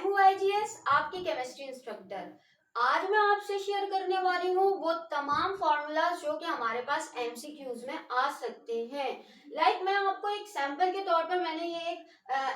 हूँ आईजीएस, आपकी chemistry instructor. आज मैं आपसे शेयर करने वाली हूँ वो तमाम फॉर्मूलाज जो कि हमारे पास एमसीक्यूज में आ सकते हैं। मैं आपको एक सैंपल के तौर पर मैंने ये एक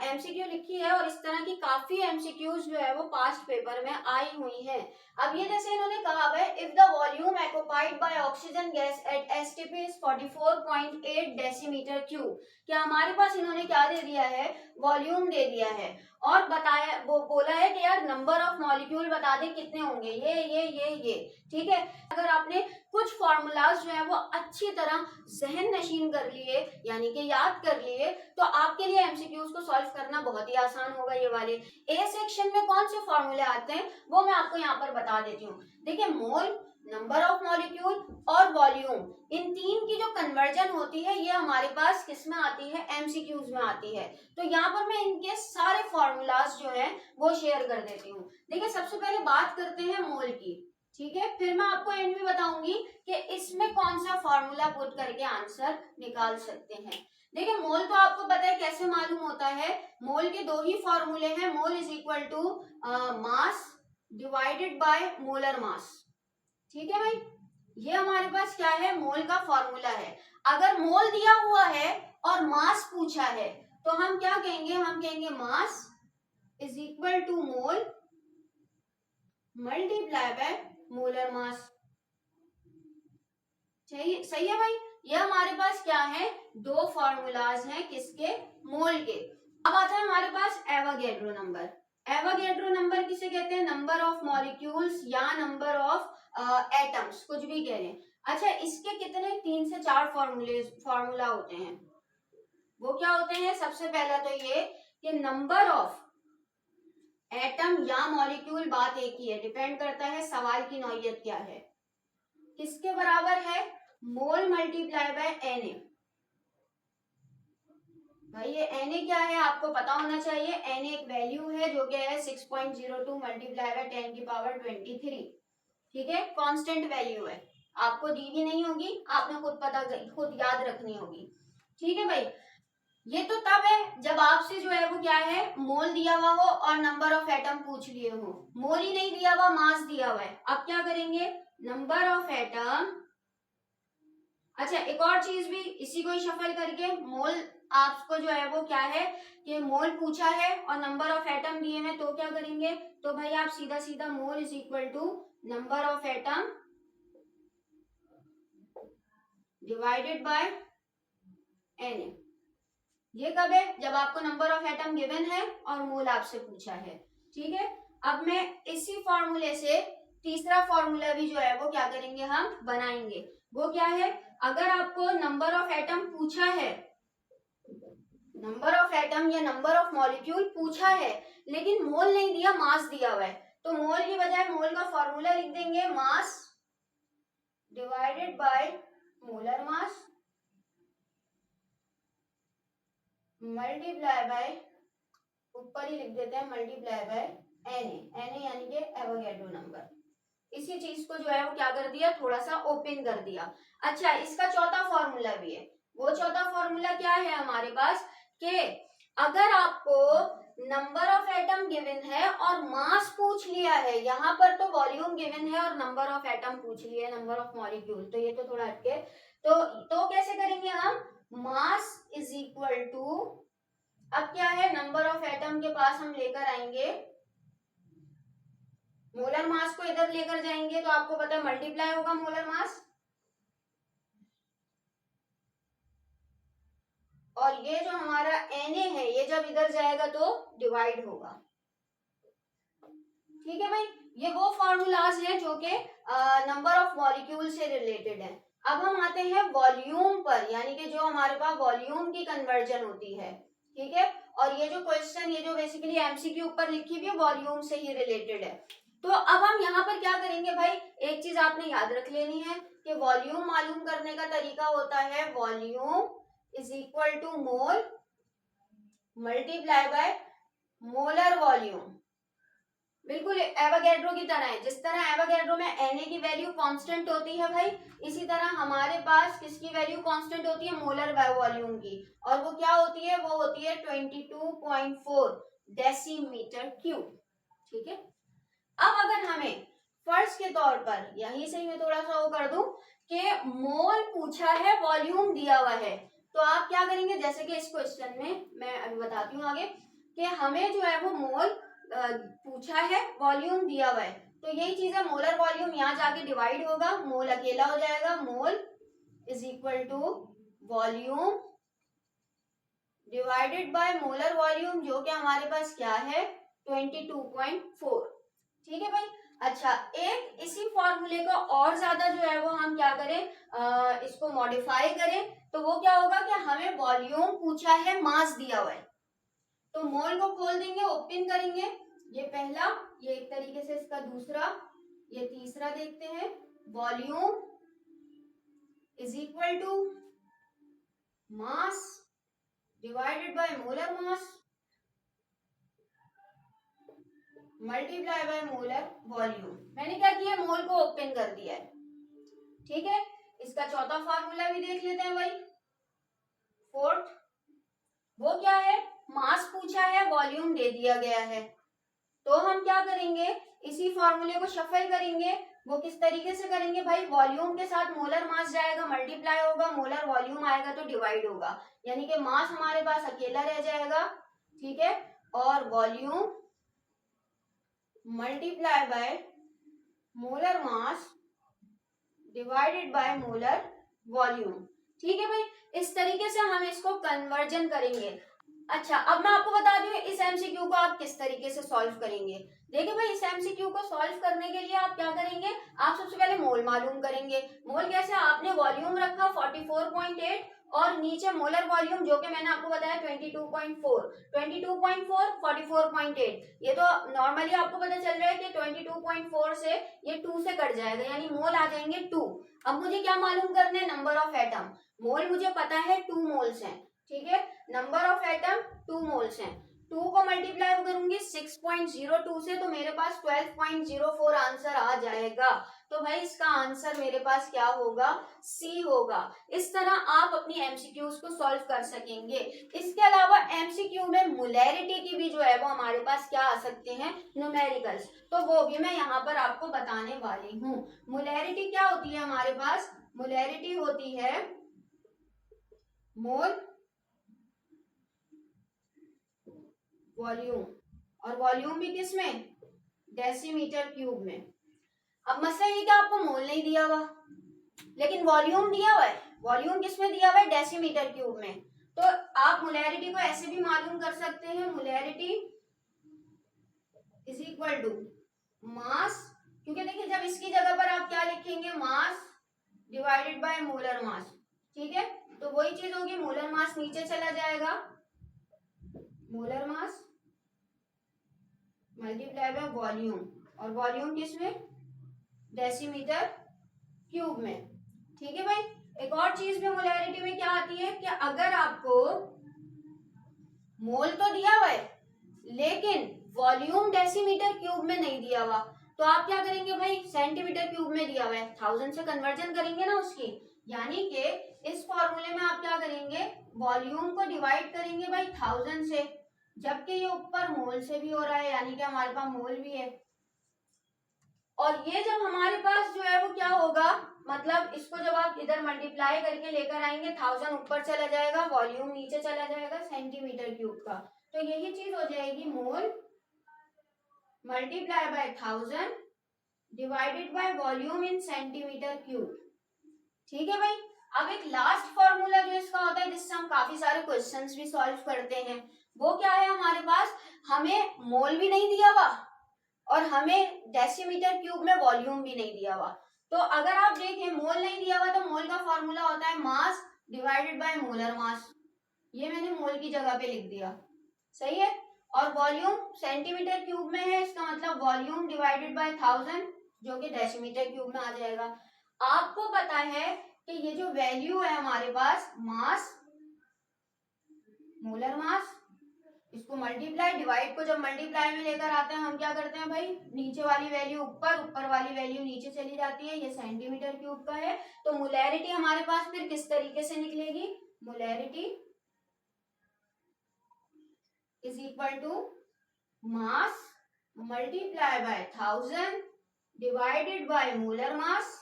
एमसीक्यू लिखी है और इस तरह की काफी एमसीक्यूज जो है वो पास्ट पेपर में आई हुई हैं। अब ये जैसे इन्होंने कहा है, if the volume occupied by oxygen gas at STP is 44.8 decimetre cube. क्या हमारे पास इन्होंने क्या दे दिया है, वॉल्यूम दे दिया है और बताया, वो बोला है कि यार नंबर ऑफ मॉलिक्यूल बता दे कितने होंगे, ये ठीक है। अगर आपने कुछ फॉर्मूलाज जो है वो अच्छी तरह जहन नशीन कर लिए, यानी कि याद कर लिए, तो आपके लिए एमसीक्यूज को सॉल्व करना बहुत ही आसान होगा। ये वाले ए सेक्शन में कौन से फॉर्मूले आते हैं वो मैं आपको यहाँ पर बता देती हूँ। देखिए, मोल, नंबर ऑफ मॉलिक्यूल और वॉल्यूम, इन तीन की जो कन्वर्जन होती है ये हमारे पास किस में आती है, एमसीक्यूज में आती है। तो यहाँ पर मैं इनके सारे फॉर्मूलाज जो है वो शेयर कर देती हूँ। देखिए, सबसे पहले बात करते हैं मोल की, ठीक है। फिर मैं आपको एंड में बताऊंगी कि इसमें कौन सा फॉर्मूला पुट करके आंसर निकाल सकते हैं। देखिए, मोल तो आपको पता है कैसे मालूम होता है। मोल के दो ही फॉर्मूले हैं, mole is equal to mass divided by molar mass, ठीक है भाई। ये हमारे पास क्या है, मोल का फॉर्मूला है। अगर मोल दिया हुआ है और मास पूछा है तो हम क्या कहेंगे, हम कहेंगे mass is equal to mole multiply by molar mass. सही है भाई। ये हमारे पास क्या है, दो फॉर्मूलाज हैं किसके, मोल के। अब आता है हमारे पास एवोगैड्रो नंबर। एवोगैड्रो नंबर किसे कहते हैं, नंबर ऑफ मॉलिक्यूल्स या नंबर ऑफ एटम्स, कुछ भी कह रहे हैं। अच्छा, इसके कितने, 3 से 4 फॉर्मूला होते हैं। वो क्या होते हैं, सबसे पहला तो ये कि नंबर ऑफ एटम या मॉलिक्यूल, बात एक ही है, डिपेंड करता है सवाल की नौइयत क्या है, किसके बराबर है, मोल मल्टीप्लाई बाय Na। भाई ये Na क्या है आपको पता होना चाहिए। Na एक वैल्यू है जो कि है 6.02 मल्टीप्लाई बाय 10 की पावर 23, ठीक है। कांस्टेंट वैल्यू है, आपको दी भी नहीं होगी, आपने खुद याद रखनी होगी, ठीक है भाई। ये तो तब है जब आपसे जो है वो क्या है, मोल दिया हुआ हो और नंबर ऑफ एटम पूछ लिए हो। मोल ही नहीं दिया हुआ, मास दिया हुआ है। अब क्या करेंगे, नंबर ऑफ एटम। अच्छा, एक और चीज भी इसी को ही शफल करके, मोल आपको जो है वो क्या है कि मोल पूछा है और नंबर ऑफ एटम दिए हैं, तो क्या करेंगे, तो भाई आप सीधा सीधा mole is equal to number of atom divided by Na। ये कब है, जब आपको नंबर ऑफ एटम गिवन है और मोल आपसे पूछा है, ठीक है। अब मैं इसी फॉर्मूले से तीसरा फॉर्मूला भी जो है वो क्या करेंगे, हम बनाएंगे। वो क्या है, अगर आपको नंबर ऑफ एटम पूछा है, नंबर ऑफ एटम या नंबर ऑफ मॉलिक्यूल पूछा है, लेकिन मोल नहीं दिया, मास दिया हुआ है, तो मोल की बजाय मोल का फॉर्मूला लिख देंगे, मास divided by molar mass multiply bye, ऊपर ही लिख देते हैं मल्टीप्लाई बाय Na यानी कि एवोगैड्रो नंबर। इसी चीज को जो है वो क्या कर दिया, थोड़ा सा ओपन कर दिया। अच्छा, इसका चौथा फॉर्मूला भी है। वो चौथा फॉर्मूला क्या है हमारे पास, कि अगर आपको नंबर ऑफ एटम गिवन है और मास पूछ लिया है, यहाँ पर तो वॉल्यूम गिवन है और नंबर ऑफ एटम पूछ लिया है, नंबर ऑफ मॉलिक्यूल, तो ये तो थोड़ा हटके, तो कैसे करेंगे हम, मास इज इक्वल टू, अब क्या है, नंबर ऑफ एटम के पास हम लेकर आएंगे, मोलर मास को इधर लेकर जाएंगे, तो आपको पता है मल्टीप्लाई होगा मोलर मास, और ये जो हमारा Na है ये जब इधर जाएगा तो डिवाइड होगा, ठीक है भाई। ये वो फॉर्मूलाज हैं जो कि नंबर ऑफ मॉलिक्यूल से रिलेटेड है। अब हम आते हैं वॉल्यूम पर, यानी कि जो हमारे पास वॉल्यूम की कन्वर्जन होती है, ठीक है। और ये जो क्वेश्चन, ये जो बेसिकली एमसीक्यू ऊपर लिखी हुई है, वॉल्यूम से ही रिलेटेड है। तो अब हम यहाँ पर क्या करेंगे भाई, एक चीज आपने याद रख लेनी है कि वॉल्यूम मालूम करने का तरीका होता है, volume is equal to mole multiply by molar volume. बिल्कुल एवोगैड्रो की तरह है, जिस तरह एवोगैड्रो में Na की वैल्यू कांस्टेंट होती है भाई, इसी तरह हमारे पास किसकी वैल्यू कांस्टेंट होती है, मोलर वॉल्यूम की, और वो क्या होती है, वो होती है 22.4 डेसीमीटर क्यूब। ठीक है। अब अगर हमें फर्स्ट के तौर पर यहीं से मैं थोड़ा सा वो कर दूं कि मोल पूछा है, वॉल्यूम दिया हुआ है, तो आप क्या करेंगे, जैसे कि इस क्वेश्चन में मैं अभी बताती हूँ आगे कि हमें जो है वो मोल पूछा है, वॉल्यूम दिया हुआ है, तो यही चीज है, मोलर वॉल्यूम यहाँ जाके डिवाइड होगा, मोल अकेला हो जाएगा, mole is equal to volume divided by molar volume, जो कि हमारे पास क्या है 22.4। ठीक है भाई। अच्छा, एक इसी फॉर्मूले को और ज्यादा जो है वो हम क्या करें, इसको मॉडिफाई करें, तो वो क्या होगा कि हमें वॉल्यूम पूछा है, मास दिया हुआ है, तो मोल को खोल देंगे, ओपन करेंगे, ये पहला, ये एक तरीके से इसका दूसरा, ये तीसरा देखते हैं, volume is equal to mass divided by molar mass multiply by molar volume. मैंने क्या किया, मोल को ओपन कर दिया है। ठीक है, इसका चौथा फार्मूला भी देख लेते हैं भाई, फोर्थ, वो क्या है, मास पूछा है, वॉल्यूम दे दिया गया है, तो हम क्या करेंगे, इसी फॉर्मूले को शफल करेंगे। वो किस तरीके से करेंगे भाई, वॉल्यूम के साथ मोलर मास जाएगा, मल्टीप्लाई होगा, मोलर वॉल्यूम आएगा तो डिवाइड होगा, यानी कि मास हमारे पास अकेला रह जाएगा, ठीक है, और volume multiply by molar mass divided by molar volume. ठीक है भाई, इस तरीके से हम इसको कन्वर्जन करेंगे। अच्छा, अब मैं आपको बता दूं इस एमसीक्यू को आप किस तरीके से सॉल्व करेंगे। देखिए भाई, इस एमसीक्यू को सॉल्व करने के लिए आप क्या करेंगे, आप सबसे पहले मोल मालूम करेंगे। मोल कैसे, आपने वॉल्यूम रखा 44.8 और नीचे मोलर वॉल्यूम जो कि मैंने आपको बताया 22.4, 22.4 44.8, ये तो नॉर्मली आपको पता चल रहा है कि 22.4 से ये 2 से कट जाएगा, यानी मोल आ जाएंगे 2। अब मुझे क्या मालूम करना है, नंबर ऑफ एटम। मोल मुझे पता है 2 मोल्स हैं, ठीक है, नंबर ऑफ एटम 2 मोल्स हैं, 2 को मल्टीप्लाई करूंगी 6.02 से, तो मेरे पास 12.04 आंसर आ जाएगा। तो भाई इसका आंसर मेरे पास क्या होगा, सी होगा। इस तरह आप अपनी एमसीक्यूज को सॉल्व कर सकेंगे। इसके अलावा एमसीक्यू में मोलैरिटी की भी जो है वो हमारे पास क्या आ सकते हैं, न्यूमेरिकल्स, तो वो भी मैं यहाँ पर आपको बताने वाली हूँ। मोलैरिटी क्या होती है हमारे पास, मोलैरिटी होती है मोल वॉल्यूम, और वॉल्यूम भी किस में, डेसीमीटर क्यूब में। अब मसला ये कि आपको मोल नहीं दिया हुआ लेकिन वॉल्यूम दिया हुआ है, वॉल्यूम किस में दिया हुआ है, डेसीमीटर क्यूब में, तो आप मोलैरिटी को ऐसे भी मालूम कर सकते हैं, molarity is equal to mass, क्योंकि देखिए जब इसकी जगह पर आप क्या लिखेंगे, mass divided by molar mass, ठीक है, तो वही चीज होगी, मोलर मास नीचे चला जाएगा, molar mass multiply by volume, और वॉल्यूम किसमें, डेसीमीटर क्यूब में। ठीक है भाई, एक और चीज भी मोलैरिटी में क्या आती है कि अगर आपको मोल तो दिया हुआ है लेकिन वॉल्यूम डेसीमीटर क्यूब में नहीं दिया हुआ, तो आप क्या करेंगे भाई, सेंटीमीटर क्यूब में दिया हुआ है, 1000 से कन्वर्जन करेंगे ना उसकी, यानी कि इस फॉर्मूले में आप क्या करेंगे, वॉल्यूम को डिवाइड करेंगे भाई 1000 से, जबकि ये ऊपर मोल से भी हो रहा है, यानी कि हमारे पास मोल भी है, और ये जब हमारे पास जो है वो क्या होगा, मतलब इसको जब आप इधर मल्टीप्लाई करके लेकर आएंगे, 1000 ऊपर चला जाएगा, वॉल्यूम नीचे चला जाएगा सेंटीमीटर क्यूब का, तो यही चीज हो जाएगी, mole multiply by 1000 divided by volume in centimetre cube. ठीक है भाई, अब एक लास्ट फॉर्मूला जो इसका होता है जिससे हम काफी सारे क्वेश्चंस भी सॉल्व करते हैं, वो क्या है हमारे पास, हमें मोल भी नहीं दिया हुआ और हमें डेसीमीटर क्यूब में वॉल्यूम भी नहीं दिया हुआ, तो अगर आप देखें मोल नहीं दिया हुआ तो मोल का फॉर्मूला होता है मास डिवाइडेड बाय मोलर मास, ये मैंने मोल की जगह पे लिख दिया, सही है, और वॉल्यूम सेंटीमीटर क्यूब में है, इसका मतलब वॉल्यूम डिवाइडेड बाय 1000 जो कि डेसीमीटर क्यूब में आ जाएगा। आपको पता है कि ये जो वैल्यू है हमारे पास, मास मोलर मास, इसको मल्टीप्लाई, डिवाइड को जब मल्टीप्लाई में लेकर आते हैं हम क्या करते हैं भाई, नीचे वाली वैल्यू ऊपर, ऊपर वाली वैल्यू नीचे चली जाती है, ये सेंटीमीटर क्यूब का है, तो मोलैरिटी हमारे पास फिर किस तरीके से निकलेगी, molarity is equal to mass multiply by 1000 divided by molar mass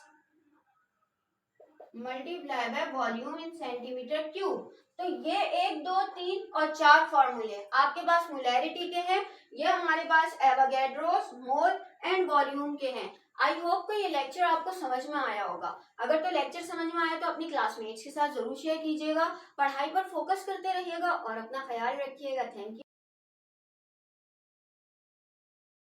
multiply by volume in centimetre cube. तो ये 1, 2, 3 और 4 फॉर्मूले आपके पास मोलैरिटी के हैं, ये हमारे पास एवोगैड्रोस, मोल एंड वॉल्यूम के हैं। आई होप कि ये लेक्चर आपको समझ में आया होगा। अगर तो लेक्चर समझ में आया तो अपनी क्लासमेट्स के साथ जरूर शेयर कीजिएगा। पढ़ाई पर फोकस करते रहिएगा और अपना ख्याल रखिएगा। Thank you.